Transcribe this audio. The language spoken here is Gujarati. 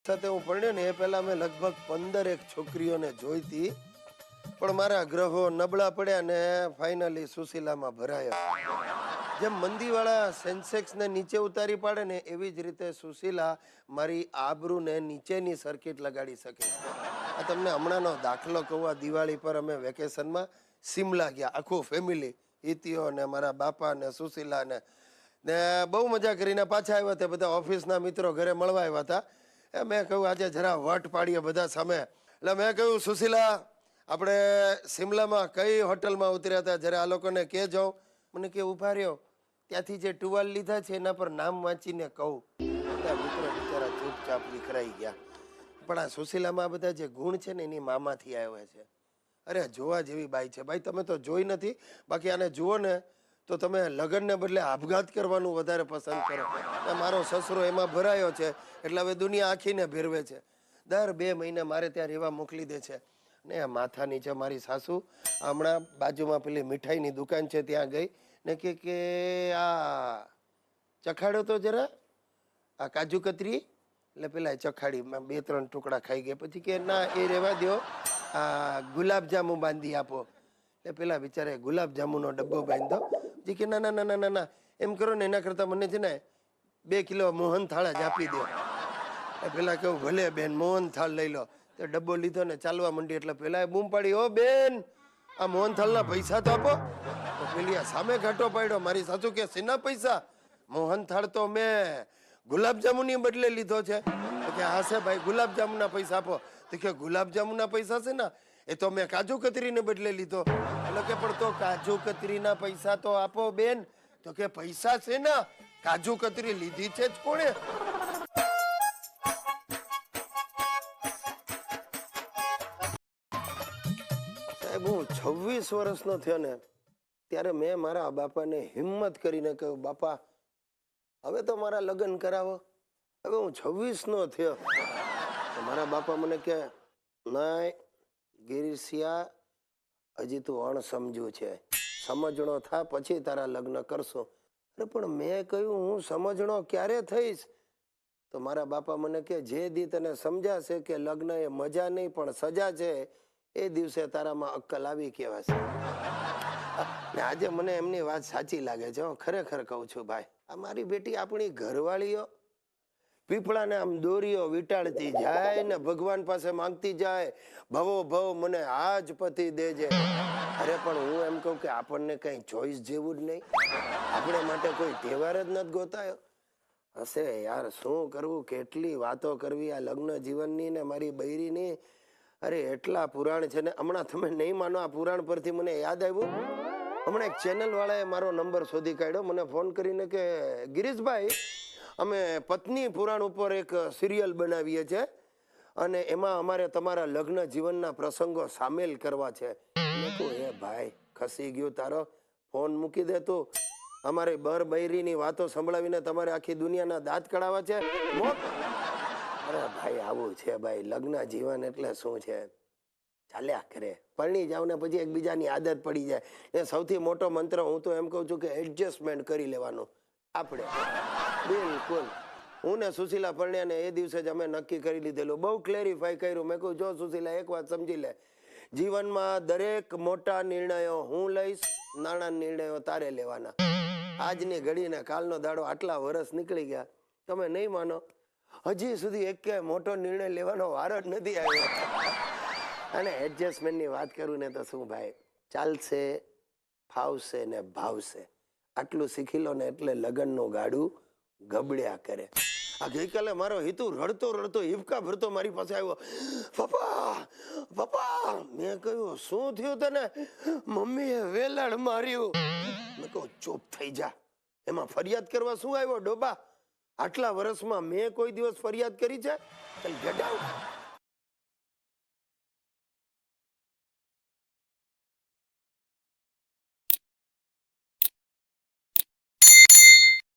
સાથે હું ભણ્યો ને એ પહેલા મેં લગભગ 15 છોકરીઓને જોઈતી, પણ મારા ગ્રહો નબળા પડ્યા ને ફાઇનલી સુશીલામાં ભરાયા. જેમ મંદીવાળા સેન્સેક્સને નીચે ઉતારી પાડે ને એવી જ રીતે સુશીલા મારી આબરૂને નીચેની સર્કિટ લગાડી શકે. આ તમને હમણાંનો દાખલો કહું. આ દિવાળી પર અમે વેકેશનમાં સિમલા ગયા, આખું ફેમિલી, હિતિયો ને મારા બાપા ને સુશીલા ને બહુ મજા કરીને પાછા આવ્યા હતા. બધા ઓફિસના મિત્રો ઘરે મળવા આવ્યા હતા. મેં કહ્યું આજે જરા વટ પાડીએ બધા સામે. એટલે મેં કહ્યું સુશીલા, આપણે સિમલામાં કઈ હોટલમાં ઉતર્યા હતા જરા આ લોકોને કહેજો. મને કે ઉભા રહ્યો, ત્યાંથી જે ટુવાલ લીધા છે એના પર નામ વાંચીને કહું. બધા મિત્રો બિચારા ચૂપચાપ વિખરાઈ ગયા. પણ આ સુશીલામાં આ બધા જે ગુણ છે ને એની મામાથી આવ્યા છે. અરે જોવા જેવી બાઈ છે ભાઈ. તમે તો જોઈ નથી, બાકી આને જુઓ ને તો તમે લગ્નને બદલે આપઘાત કરવાનું વધારે પસંદ કરો. મારો સસરો એમાં ભરાયો છે એટલે હવે દુનિયા આખીને ભેરવે છે. દર 2 મહિને મારે ત્યાં રહેવા મોકલી દે છે. ને માથા નીચે મારી સાસુ હમણાં બાજુમાં પેલી મીઠાઈની દુકાન છે ત્યાં ગઈ ને કે આ ચખાડો તો જરા આ કાજુ કતરી. એટલે પેલા ચખાડી 2-3 ટુકડા ખાઈ ગયા. પછી કે ના એ રહેવા દો, આ ગુલાબજાંબુ બાંધી આપો. એટલે પેલા બિચારે ગુલાબજાંબુનો ડબ્બો બાંધો. જે કે ના ના ના ના ના એમ કરો ને એના કરતાં મને છે ને 2 કિલો મોહન થાળ જ આપી દો. પેલા કેવું ભલે બેન મોહન થાળ લઈ લો. તો ડબ્બો લીધો ને ચાલવા માંડી. એટલે પેલા બૂમ પાડી, ઓ બેન આ મોહન થાળના પૈસા તો આપો. તો પેલી આ સામે ઘાટો પાડ્યો. મારી સાસુ કે શેના પૈસા? મોહન થાળ તો મેં ગુલાબજાંબુની બદલે લીધો છે. તો કે હા છે ભાઈ, ગુલાબજાંબુના પૈસા આપો. તો કે ગુલાબજાંબુના પૈસા છે ને એ તો મેં કાજુ કતરીને બદલે લીધો. એટલે કે પણ તો કાજુ કતરીના પૈસા તો આપો બેન. તો કે પૈસા છે ને કાજુ કતરી લીધી છે જ કોણે? સાહેબ હું 26 વર્ષનો થયો ને ત્યારે મેં મારા બાપાને હિંમત કરીને કહ્યું, બાપા હવે તો મારા લગ્ન કરાવો. હવે હું 26 નો થયો. મારા બાપા મને કે નહીં ગિરીશિયા, હજી તું અણસમજુ છે, સમજણો થા પછી તારા લગ્ન કરશો. અરે પણ મેં કહ્યું હું સમજણો ક્યારે થઈશ? તો મારા બાપા મને કે જે દી તને સમજાશે કે લગ્ન એ મજા નહીં પણ સજા છે એ દિવસે તારામાં અક્કલ આવી કહેવાશે. ને આજે મને એમની વાત સાચી લાગે છે. ખરેખર કહું છું ભાઈ, આ મારી બેટી આપણી ઘરવાળીઓ પીપળાને આમ દોરીઓ વીંટાળતી જાય ને ભગવાન પાસે માંગતી જાય, ભવો ભવ મને આજ પતિ દેજે. અરે પણ હું એમ કહું કે આપણને કઈ ચોઈસ જેવું જ નહીં. આપણે માટે કોઈ તહેવાર જ નથી ગોતાયો હશે યાર. શું કરવું, કેટલી વાતો કરવી આ લગ્ન જીવનની ને મારી બૈરીની. અરે એટલા પુરાણ છે ને. હમણાં તમે નહીં માનો, આ પુરાણ પરથી મને યાદ આવ્યું. હમણાં એક ચેનલ વાળાએ મારો નંબર શોધી કાઢ્યો, મને ફોન કરીને કે ગિરીશભાઈ અમે પત્ની પુરાણ ઉપર એક સિરિયલ બનાવીએ છીએ અને એમાં અમારે તમારા લગ્ન જીવનના પ્રસંગો સામેલ કરવા છે. હે ભાઈ ખસી ગયું તારો, ફોન મૂકી દે તું. અમારે બર બૈરીની વાતો સંભળાવીને તમારે આખી દુનિયાના દાંત કઢાવવા છે? અરે ભાઈ આવું છે ભાઈ, લગ્ન જીવન એટલે શું છે, ચાલ્યા કરે. પરણી જાવ ને પછી એકબીજાની આદત પડી જાય. એ સૌથી મોટો મંત્ર હું તો એમ કહું છું કે એડજસ્ટમેન્ટ કરી લેવાનું આપણે. બિલકુલ. હું ને સુશીલા પરણ્યા ને એ દિવસે જ અમે નક્કી કરી લીધેલું, બહુ ક્લેરિફાઈ કર્યું. મેં કહ્યું જો સુશીલા એક વાત સમજી લે, જીવનમાં દરેક મોટા નિર્ણયો હું લઈશ, નાના નિર્ણયો તારે લેવાના. આજની ઘડીને કાલનો દાડો, આટલા વર્ષ નીકળી ગયા, તમે નહીં માનો હજી સુધી એક મોટો નિર્ણય લેવાનો વારો જ નથી આવ્યો. અને એડજસ્ટમેન્ટની વાત કરું ને તો શું ભાઈ, ચાલશે, ફાવશે ને ભાવશે, આટલું શીખી લો ને એટલે લગ્નનું ગાડું ગબડ્યા કરે. આ ગઈકાલે મારો હિતુ રડતો રડતો હિપકા ભરતો મારી પાસે આવ્યો, પપ્પા પપ્પા. મેં કહ્યું શું થયું તને? મમ્મીએ વેલણ માર્યું. મેં કહું ચૂપ થઈ જા, એમાં ફરિયાદ કરવા શું આવ્યો ડોબા? આટલા વર્ષમાં મેં કોઈ દિવસ ફરિયાદ કરી છે? Get out.